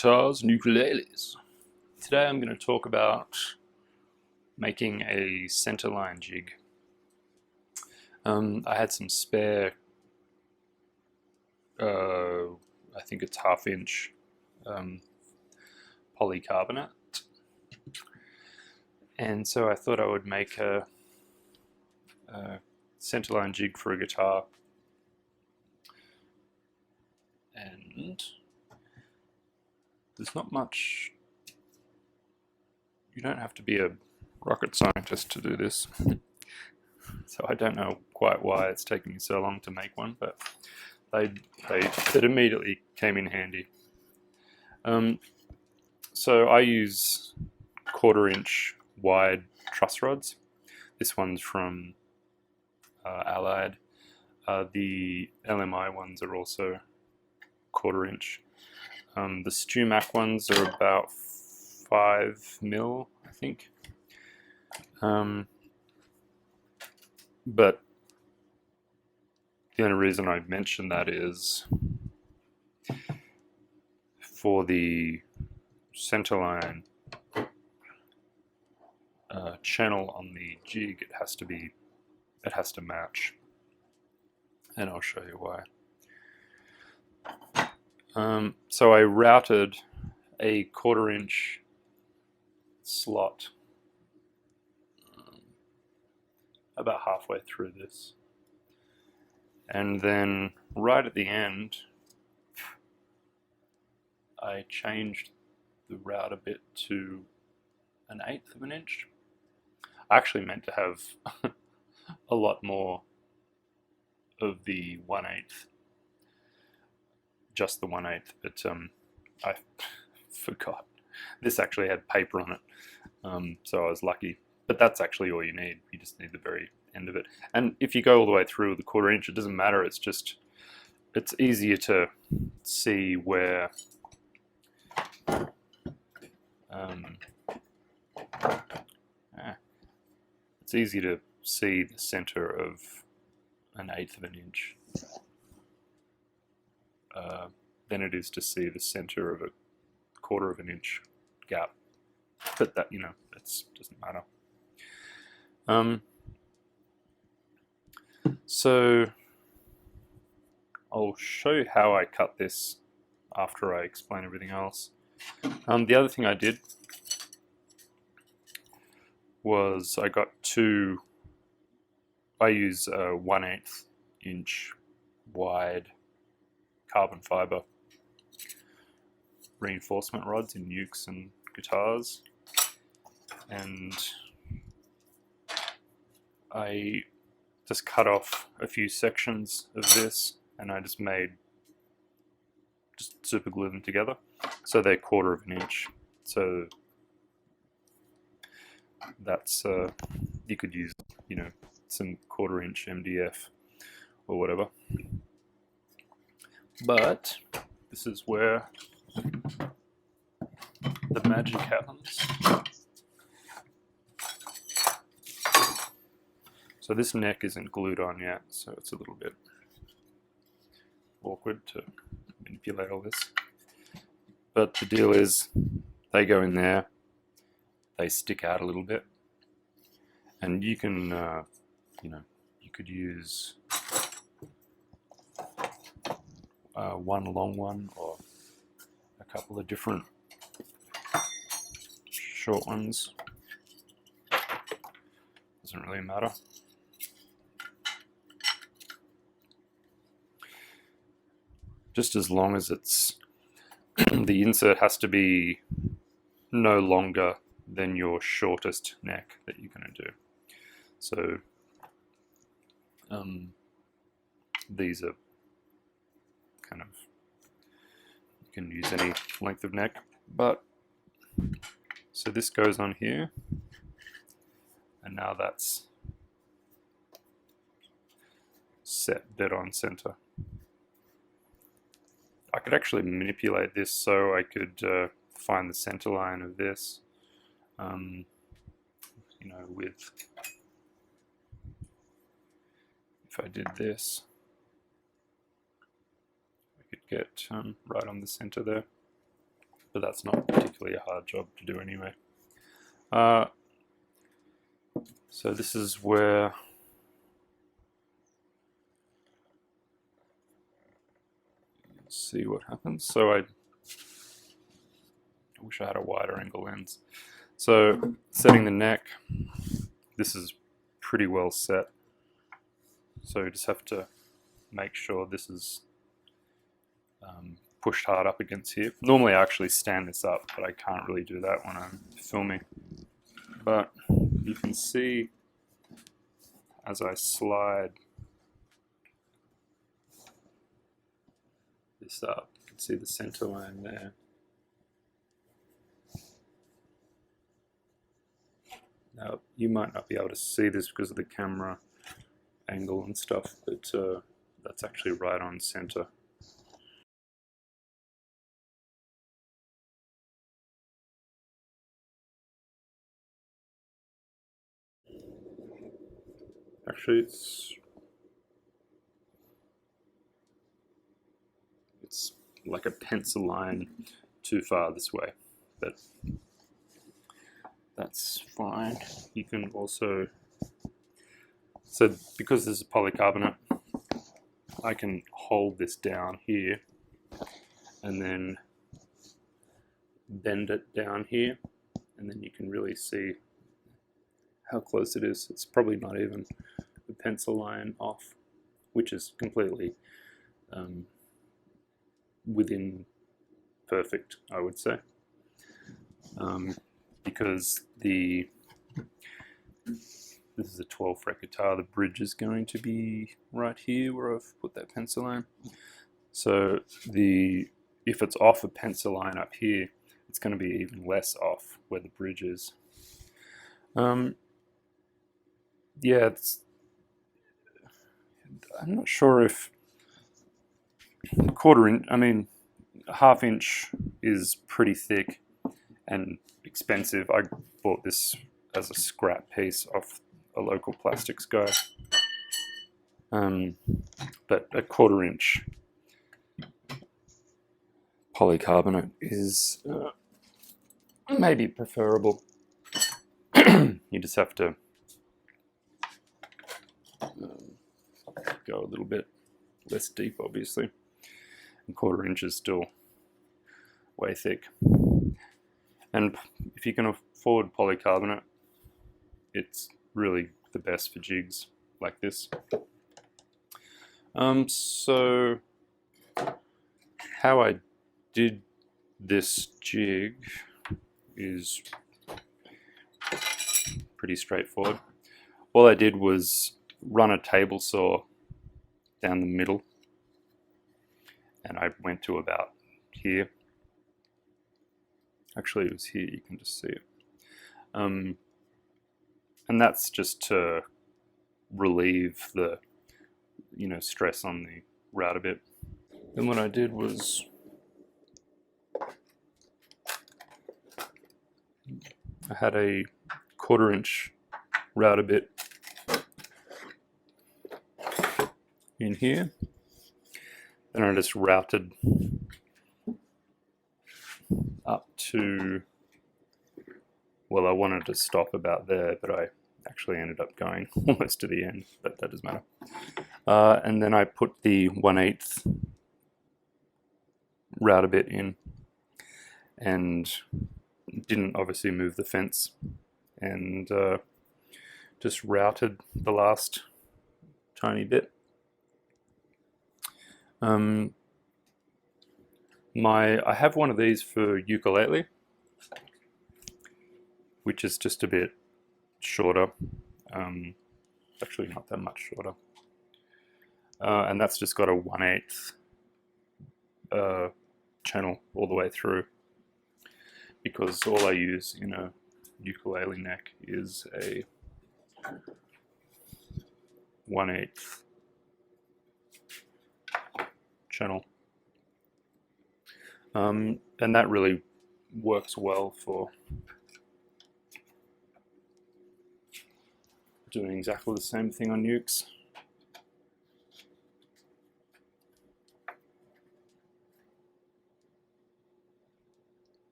Guitars and Ukuleles. Today I'm going to talk about making a centerline jig. I had some spare, I think it's 1/2 inch polycarbonate, and so I thought I would make a centerline jig for a guitar. And there's not much, you don't have to be a rocket scientist to do this. So I don't know quite why it's taken me so long to make one, but it immediately came in handy. So I use 1/4 inch wide truss rods. This one's from Allied. The LMI ones are also 1/4 inch. The StewMac ones are about 5mm, I think. But the only reason I mention that is for the centerline channel on the jig, it has to match, and I'll show you why. So I routed a 1/4 inch slot about halfway through this, and then right at the end I changed the route a bit to 1/8 of an inch. I actually meant to have a lot more of the 1/8, just the 1/8, but I forgot. This actually had paper on it, so I was lucky. But that's actually all you need. You just need the very end of it. And if you go all the way through the 1/4 inch, it doesn't matter. It's easier to see where it's easy to see the center of 1/8 of an inch than it is to see the center of a 1/4 of an inch gap. But that, that doesn't matter. So I'll show you how I cut this after I explain everything else. The other thing I did was I use 1/8 inch wide carbon fiber reinforcement rods in ukes and guitars, and I just cut off a few sections of this, and I just super glue them together, so they're 1/4 of an inch. So that's you could use some 1/4 inch MDF or whatever, but this is where the magic happens. So this neck isn't glued on yet, so it's a little bit awkward to manipulate all this. But the deal is, they go in there, they stick out a little bit, and you can, you could use one long one or a couple of different short ones. Doesn't really matter. Just as long as it's the insert has to be no longer than your shortest neck that you're going to do. So these are kind of, you can use any length of neck, but so this goes on here, and now that's set dead on center. I could actually manipulate this so I could find the center line of this, with, if I did this, I could get right on the center there. but that's not particularly a hard job to do anyway. So this is where see what happens. So I wish I had a wider angle lens. So setting the neck, this is pretty well set. So you just have to make sure this is pushed hard up against here. Normally I actually stand this up, but I can't really do that when I'm filming. But you can see as I slide this up, you can see the center line there. Now you might not be able to see this because of the camera angle and stuff, but that's actually right on center. Actually, it's like a pencil line too far this way, but that's fine. You can also, so because this is polycarbonate, I can hold this down here and then bend it down here, and then you can really see how close it is. It's probably not even a pencil line off, which is completely within perfect, I would say, because this is a 12 fret guitar. The bridge is going to be right here where I've put that pencil line. So if it's off a pencil line up here, it's going to be even less off where the bridge is. Yeah, I'm not sure if half inch is pretty thick and expensive. I bought this as a scrap piece off a local plastics guy. But a 1/4 inch polycarbonate is maybe preferable. You just have to go a little bit less deep, obviously. And 1/4 inch is still way thick. And if you can afford polycarbonate, it's really the best for jigs like this. So how I did this jig is pretty straightforward. All I did was run a table saw down the middle, and I went to about here. Actually, it was here, you can just see it. And that's just to relieve the stress on the router bit. Then what I did was I had a 1/4 inch router bit in here. Then I just routed up to, well, I wanted to stop about there, but I actually ended up going almost to the end, but that doesn't matter. And then I put the 1/8 router bit in, and didn't obviously move the fence, and just routed the last tiny bit. I have one of these for ukulele, which is just a bit shorter, actually not that much shorter, and that's just got a 1/8 channel all the way through, because all I use in a ukulele neck is a 1/8 channel, and that really works well for doing exactly the same thing on ukes.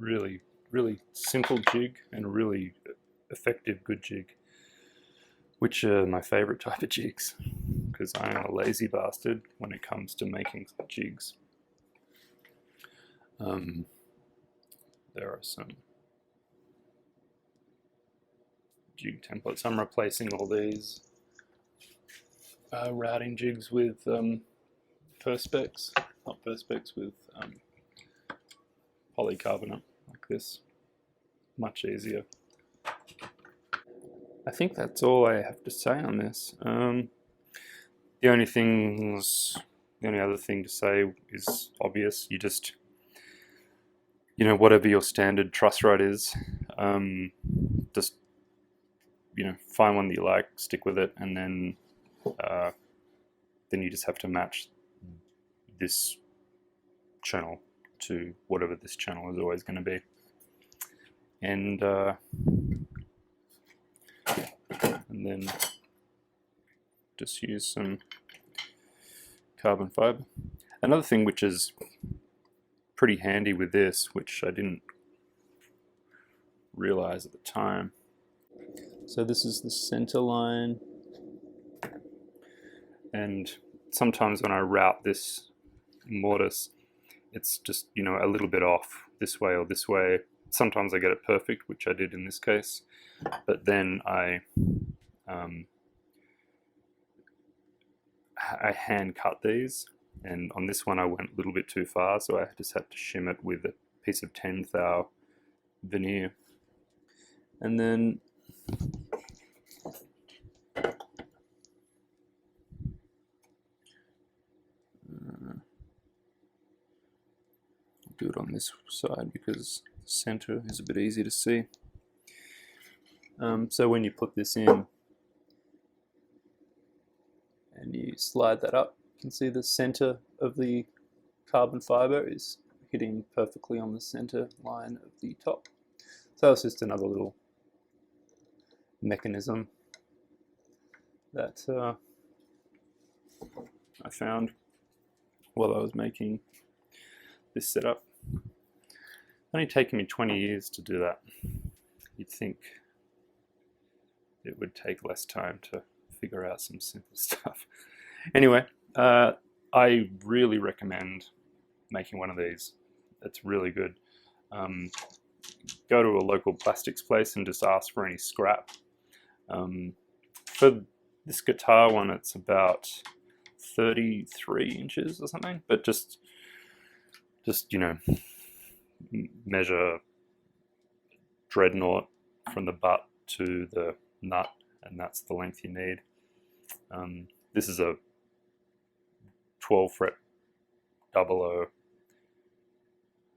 really, really simple jig and a really effective, good jig, which are my favorite type of jigs, because I am a lazy bastard when it comes to making jigs. There are some jig templates. I'm replacing all these routing jigs with perspex, not perspex, with polycarbonate like this. Much easier. I think that's all I have to say on this. The only other thing to say is obvious. You just, whatever your standard truss rod is, just, find one that you like, stick with it, and then you just have to match this channel to whatever this channel is always going to be. And then just use some carbon fiber. Another thing which is pretty handy with this, which I didn't realize at the time. So this is the Centerline, and sometimes when I route this mortise, it's just, a little bit off this way or this way. Sometimes I get it perfect, which I did in this case, but then I hand cut these, and on this one I went a little bit too far, so I just had to shim it with a piece of 10 thou veneer. And then do it on this side because the center is a bit easy to see. So when you put this in and you slide that up, you can see the center of the carbon fiber is hitting perfectly on the center line of the top. So it's just another little mechanism that I found while I was making this setup. It's only taken me 20 years to do that. You'd think it would take less time to figure out some simple stuff. Anyway, I really recommend making one of these. It's really good. Go to a local plastics place and just ask for any scrap. For this guitar one, it's about 33 inches or something, but just measure dreadnought from the butt to the nut, and that's the length you need. This is a 12 fret 00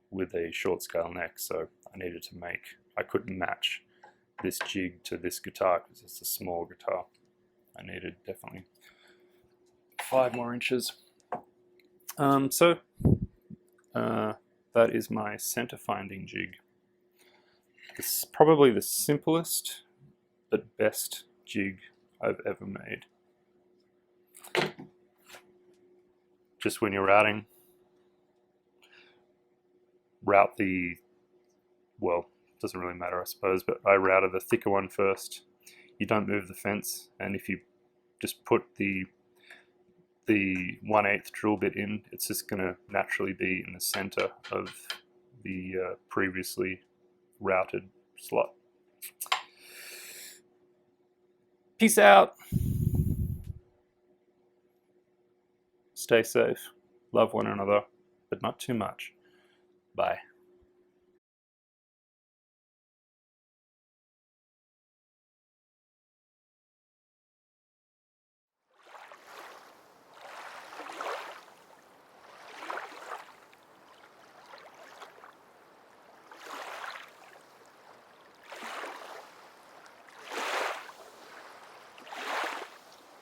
with a short scale neck, so I couldn't match this jig to this guitar because it's a small guitar. I needed definitely 5 more inches. That is my center finding jig. This is probably the simplest but best jig I've ever made. Just when you're routing, route the, well, doesn't really matter I suppose, but I routed the thicker one first. You don't move the fence, and if you just put the 1/8 drill bit in, it's just going to naturally be in the center of the previously routed slot. Peace out. Stay safe. Love one another, but not too much. Bye.